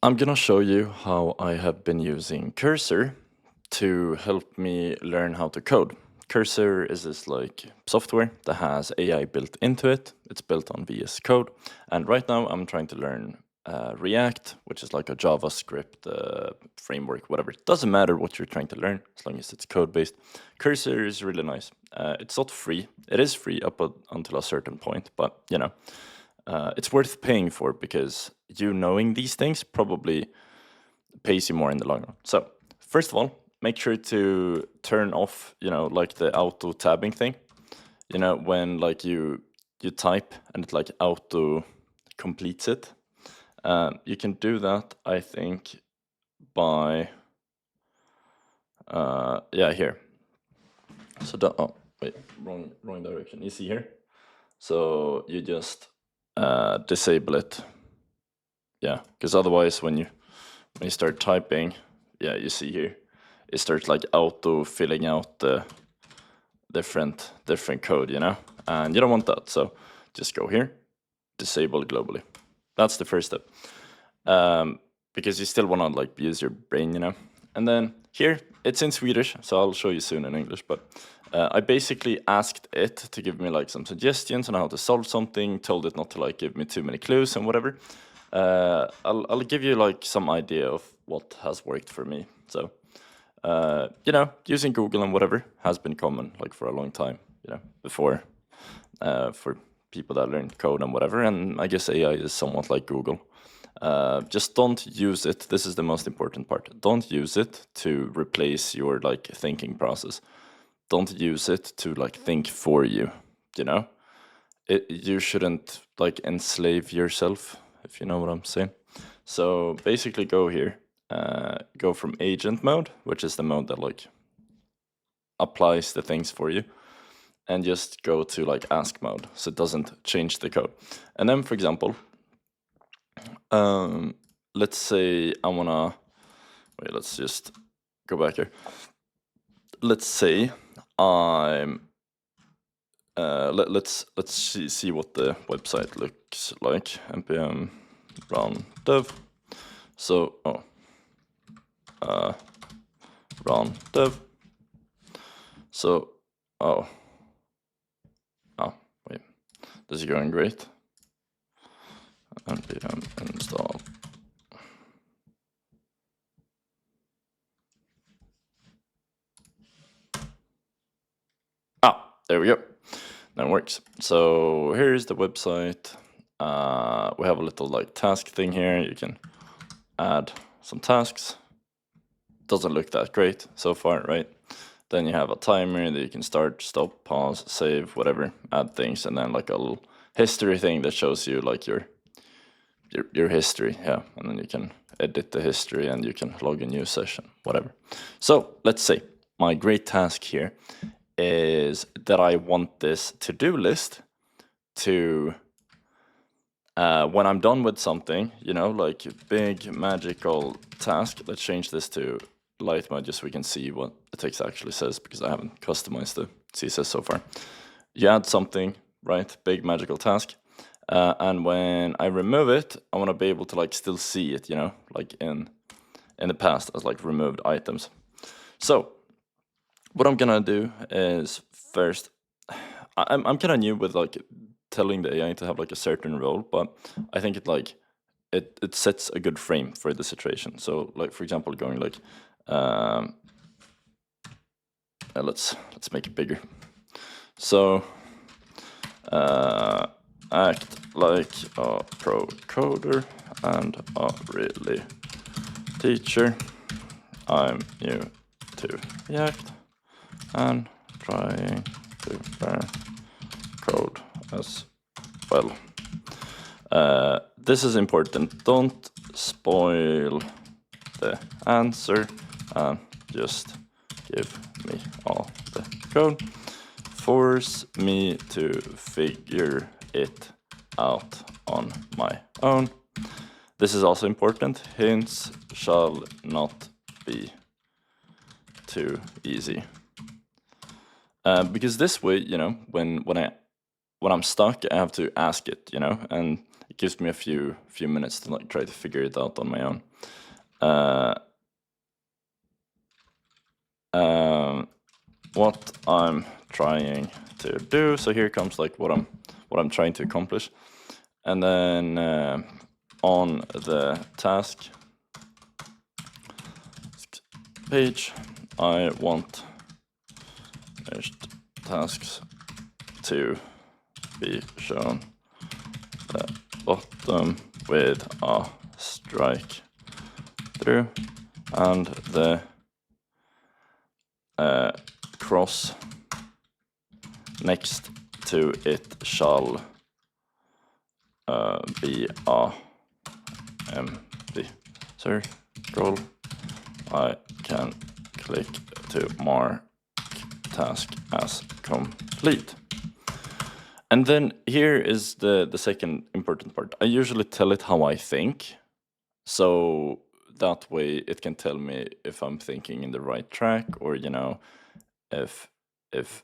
I'm gonna show you how I have been using Cursor to help me learn how to code. Cursor is this like software that has AI built into it. It's built on VS Code, and right now I'm trying to learn React, which is like a JavaScript framework, whatever. It doesn't matter what you're trying to learn as long as it's code based. Cursor is really nice. It's not free. It is free until a certain point, but it's worth paying for because you knowing these things probably pays you more in the long run. So first of all, make sure to turn off, like the auto tabbing thing. When like you type and it like auto completes it. You can do that, I think, by yeah, here. So oh wait, wrong direction. You see here. So you just disable it. Yeah, because otherwise when you start typing, yeah, you see here, it starts like auto filling out the different code, and you don't want that. So just go here, disable globally. That's the first step, because you still want to like use your brain. And then here it's in Swedish, so I'll show you soon in English. But I basically asked it to give me like some suggestions on how to solve something. Told it not to like give me too many clues and whatever. I'll give you like some idea of what has worked for me. So, using Google and whatever has been common like for a long time, before, for people that learn code and whatever. And I guess AI is somewhat like Google. Just don't use it. This is the most important part. Don't use it to replace your like thinking process. Don't use it to like think for you. You shouldn't like enslave yourself, if you know what I'm saying. So basically go here, go from agent mode, which is the mode that like applies the things for you, and just go to like ask mode, so it doesn't change the code. And then, for example, let's say I wanna, wait, let's just go back here. Let's say I'm let's see what the website looks like. npm run dev. So run dev. So wait, this is going great. npm install. There we go. That works. So here's the website. We have a little like task thing here. You can add some tasks. Doesn't look that great so far, right? Then you have a timer that you can start, stop, pause, save, whatever, add things, and then like a little history thing that shows you like your history, yeah. And then you can edit the history and you can log a new session, whatever. So let's say my great task here is that I want this to-do list to, when I'm done with something, like big magical task. Let's change this to light mode just so we can see what the text actually says, because I haven't customized the CSS so far. You add something, right? Big magical task. And when I remove it, I want to be able to like still see it, like in the past as like removed items. So what I'm gonna do is first, I'm kind of new with like telling the AI to have like a certain role, but I think it sets a good frame for the situation. So like, for example, going like, let's make it bigger. So act like a pro coder and a really teacher. I'm new to React and trying to learn code as well. This is important. Don't spoil the answer and just give me all the code. Force me to figure it out on my own. This is also important. Hints shall not be too easy. Because this way, when I'm stuck, I have to ask it, and gives me a few minutes to like try to figure it out on my own. What I'm trying to do. So here comes like what I'm trying to accomplish, and then on the task page, I want finished tasks to be shown the bottom with a strike through, and the cross next to it shall be a empty circle. I can click to mark task as complete. And then here is the second important part. I usually tell it how I think, so that way it can tell me if I'm thinking in the right track, or if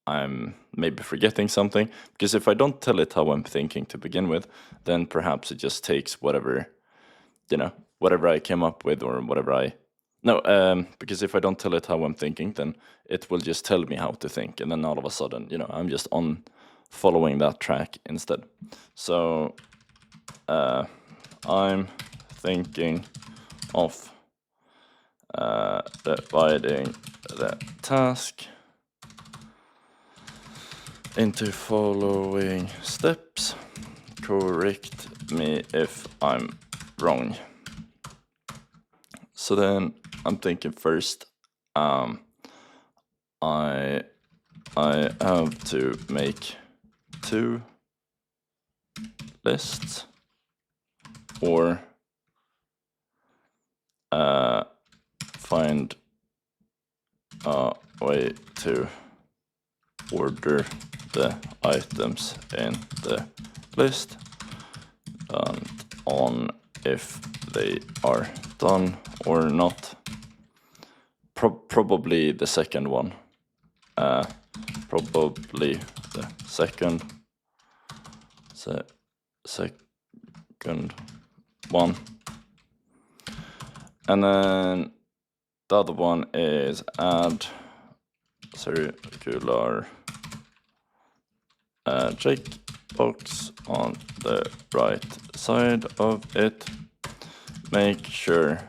I'm maybe forgetting something. Because if I don't tell it how I'm thinking to begin with, then perhaps it just takes whatever I came up with, or whatever because if I don't tell it how I'm thinking, then it will just tell me how to think, and then all of a sudden, I'm just on following that track instead. So I'm thinking of dividing the task into following steps. Correct me if I'm wrong. So then I'm thinking first, I have to make 2 lists, or find a way to order the items in the list, and on if they are done or not. Probably the second one. Probably the second one. And then the other one is add circular checkbox on the right side of it. Make sure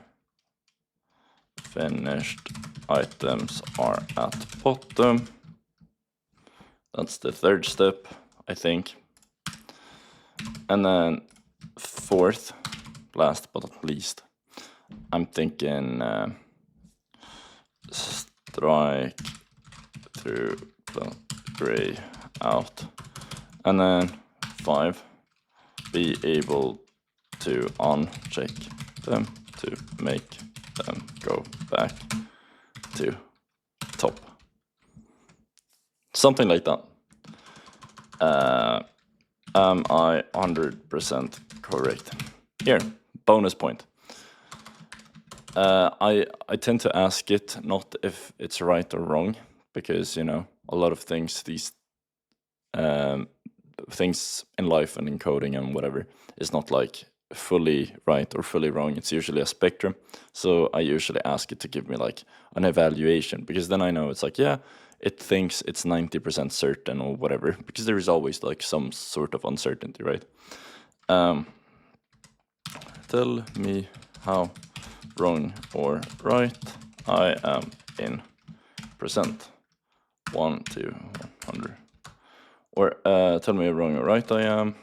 finished items are at bottom. That's the third step, I think. And then fourth, last but not least, I'm thinking strike through the gray out. And then 5, be able to uncheck them to make them go back to top. Something like that. Am I 100% correct? Here, bonus point. I tend to ask it not if it's right or wrong, because a lot of things, these things in life and in coding and whatever, is not like fully right or fully wrong. It's usually a spectrum. So I usually ask it to give me like an evaluation, because then I know it's like, yeah, it thinks it's 90% certain or whatever, because there is always like some sort of uncertainty, right? Tell me how wrong or right I am in percent, 1 to 100. Or tell me how wrong or right I am.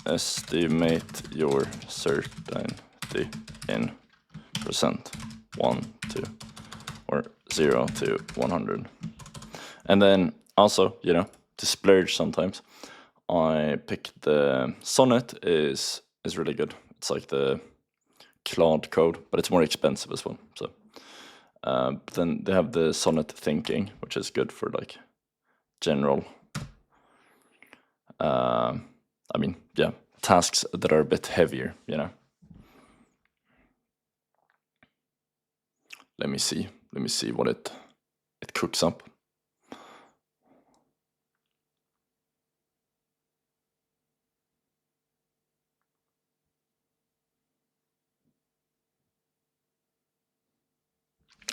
Estimate your certainty in percent, 1 to, or 0 to 100. And then also, to splurge sometimes, I picked the Sonnet. Is really good. It's like the Claude code, but it's more expensive as well. So but then they have the Sonnet thinking, which is good for like general tasks that are a bit heavier, Let me see what it cooks up.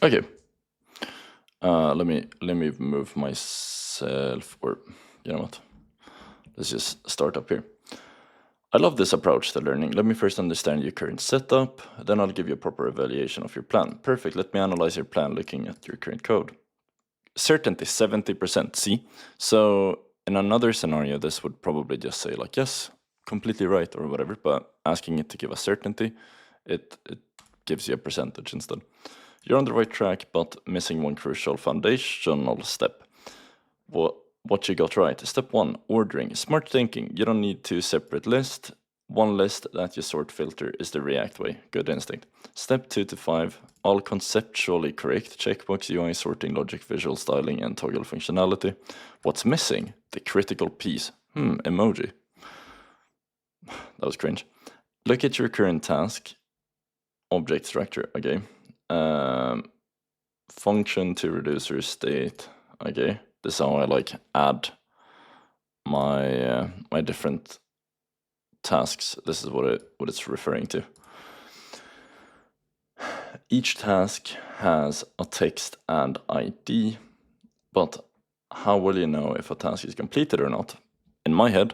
Okay. Let me move myself, or you know what? Let's just start up here. I love this approach to learning. Let me first understand your current setup, then I'll give you a proper evaluation of your plan. Perfect. Let me analyze your plan looking at your current code. Certainty 70%. See? So in another scenario, this would probably just say like, yes, completely right or whatever, but asking it to give a certainty, it gives you a percentage instead. You're on the right track, but missing one crucial foundational step. What you got right? Step 1, ordering. Smart thinking. You don't need 2 separate lists. One list that you sort filter is the React way. Good instinct. Step 2 to 5, all conceptually correct. Checkbox, UI sorting, logic, visual styling, and toggle functionality. What's missing? The critical piece. Emoji. That was cringe. Look at your current task. Object structure, okay. Function to reduce your state, okay. This is how I like add my my different tasks. This is what it's referring to. Each task has a text and ID, but how will you know if a task is completed or not? In my head,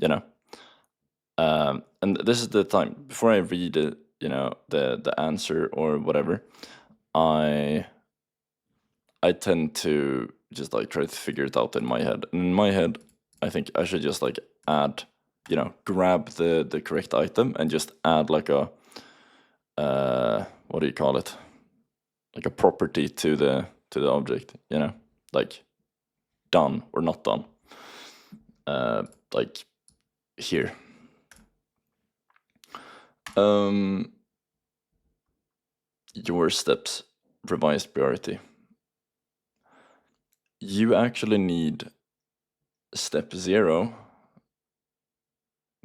you know. And this is the time before I read it, you know, the answer or whatever. I tend to just like try to figure it out in my head. And in my head, I think I should just like add, you know, grab the correct item and just add like a what do you call it? Like a property to the object, you know, like done or not done. Like here. Your steps, revised priority. You actually need step 0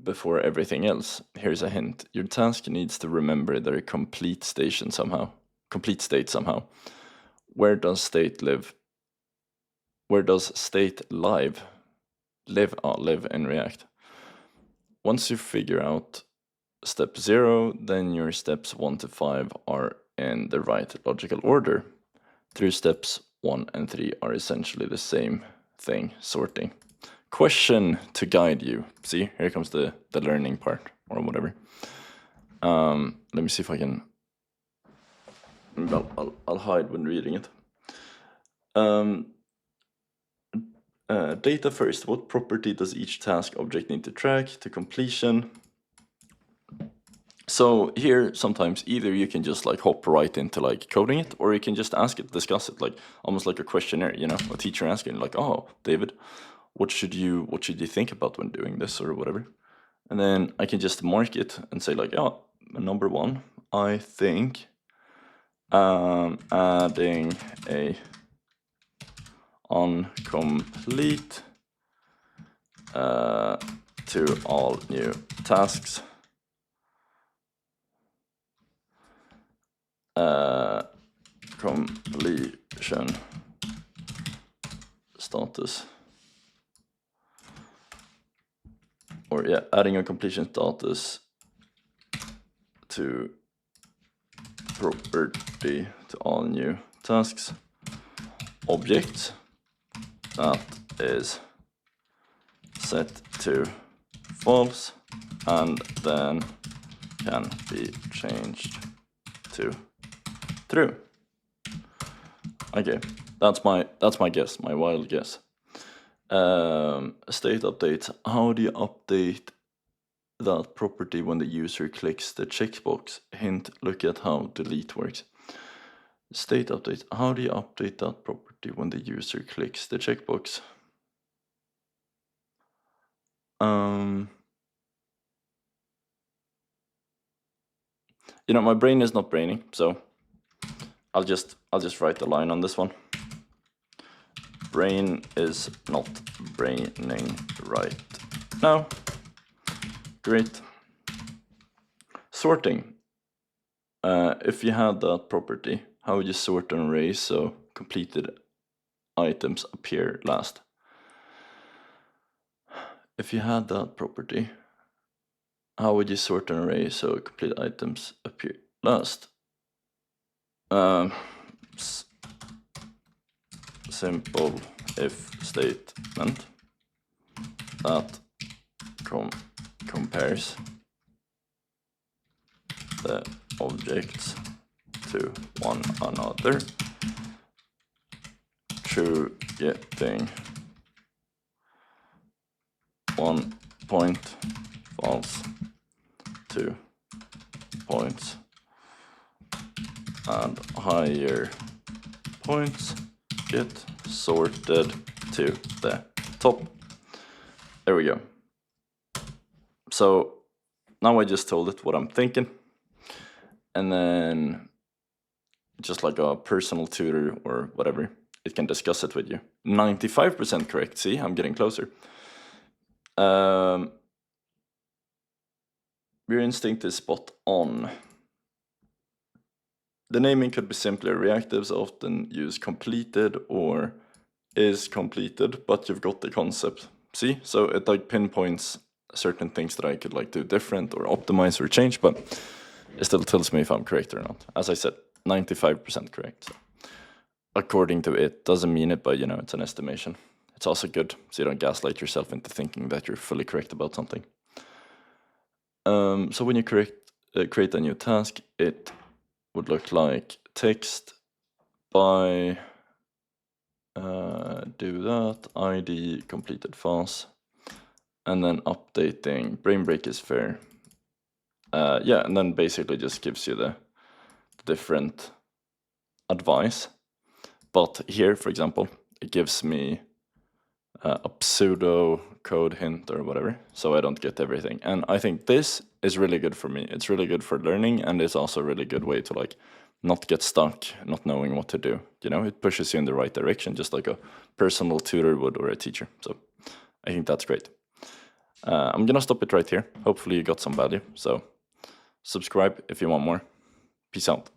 before everything else. Here's a hint. Your task needs to remember their complete state somehow. Where does state live? Where does state live in React? Once you figure out step 0, then your steps 1 to 5 are in the right logical order. Through steps 1 and 3 are essentially the same thing, sorting. Question to guide you. See, here comes the learning part, or whatever. Let me see if I can. I'll hide when reading it. Data first. What property does each task object need to track to completion? So here, sometimes either you can just like hop right into like coding it, or you can just ask it, discuss it, like almost like a questionnaire, you know, a teacher asking like, oh, David, what should you think about when doing this or whatever? And then I can just mark it and say like, oh, number 1, I think adding a on-complete to all new tasks completion status, or yeah, adding a completion status to property to all new tasks object that is set to false and then can be changed to true. Okay, that's my guess, my wild guess. State updates. How do you update that property when the user clicks the checkbox? Hint, look at how delete works. State update. How do you update that property when the user clicks the checkbox? You know, my brain is not braining, so I'll just write the line on this one. Brain is not braining right now. Great. Sorting. If you had that property, how would you sort an array so completed items appear last? If you had that property, how would you sort an array so complete items appear last? simple if statement that compares the objects to one another through getting 1 point false, 2 points, and higher points get sorted to the top. There we go. So now I just told it what I'm thinking, and then just like a personal tutor or whatever, it can discuss it with you. 95% correct. See, I'm getting closer. Your instinct is spot on. The naming could be simpler. Reactives often use completed or is completed, but you've got the concept. See, so it like pinpoints certain things that I could like do different or optimize or change, but it still tells me if I'm correct or not. As I said, 95% correct. So according to it, doesn't mean it, but you know, it's an estimation. It's also good, so you don't gaslight yourself into thinking that you're fully correct about something. So when you create a new task, it would look like text by do that, ID completed fast, and then updating brain break is fair. Yeah, and then basically just gives you the different advice. But here, for example, it gives me a pseudo code hint or whatever, so I don't get everything. And I think this is really good for me. It's really good for learning, and it's also a really good way to like not get stuck, not knowing what to do. You know, it pushes you in the right direction, just like a personal tutor would or a teacher. So I think that's great. I'm gonna stop it right here. Hopefully you got some value. So subscribe if you want more. Peace out.